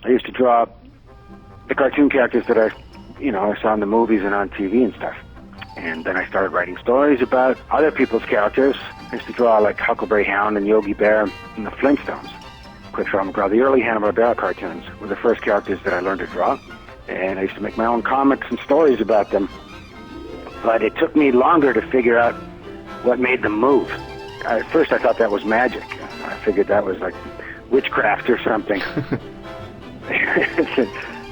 I used to draw the cartoon characters that I saw in the movies and on TV and stuff. And then I started writing stories about other people's characters. I used to draw like Huckleberry Hound and Yogi Bear and the Flintstones. Quick-Draw McGraw. The early Hanna-Barbera cartoons were the first characters that I learned to draw. And I used to make my own comics and stories about them. But it took me longer to figure out what made them move. At first I thought that was magic. I figured that was like witchcraft or something.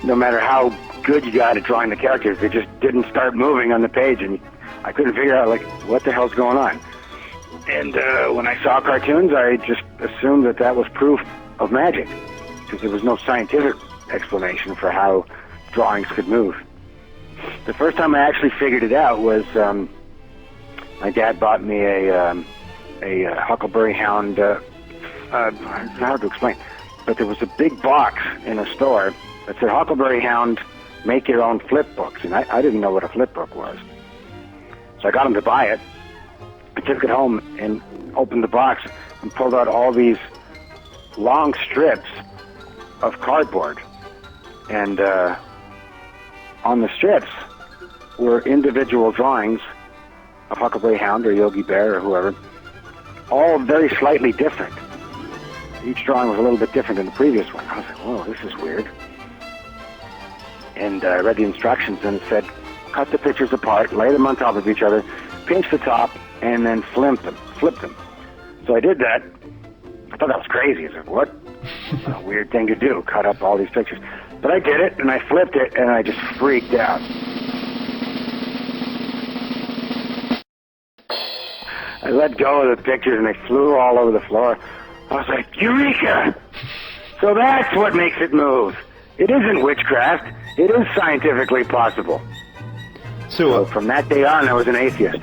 No matter how good you got at drawing the characters, they just didn't start moving on the page, and I couldn't figure out, like, what the hell's going on. And when I saw cartoons, I just assumed that was proof of magic, because there was no scientific explanation for how drawings could move. The first time I actually figured it out was my dad bought me a Huckleberry Hound. It's hard to explain, but there was a big box in a store that said Huckleberry Hound Make Your Own Flip Books, and I didn't know what a flip book was. So I got him to buy it. I took it home and opened the box and pulled out all these long strips of cardboard. And on the strips were individual drawings of Huckleberry Hound or Yogi Bear or whoever, all very slightly different. Each drawing was a little bit different than the previous one. I was like, whoa, this is weird. And I read the instructions, and it said, cut the pictures apart, lay them on top of each other, pinch the top, and then flip them. So I did that. I thought that was crazy. I said, what? A weird thing to do, cut up all these pictures. But I did it, and I flipped it, and I just freaked out. I let go of the pictures, and they flew all over the floor. I was like, Eureka! So that's what makes it move. It isn't witchcraft. It is scientifically possible. So from that day on, I was an atheist.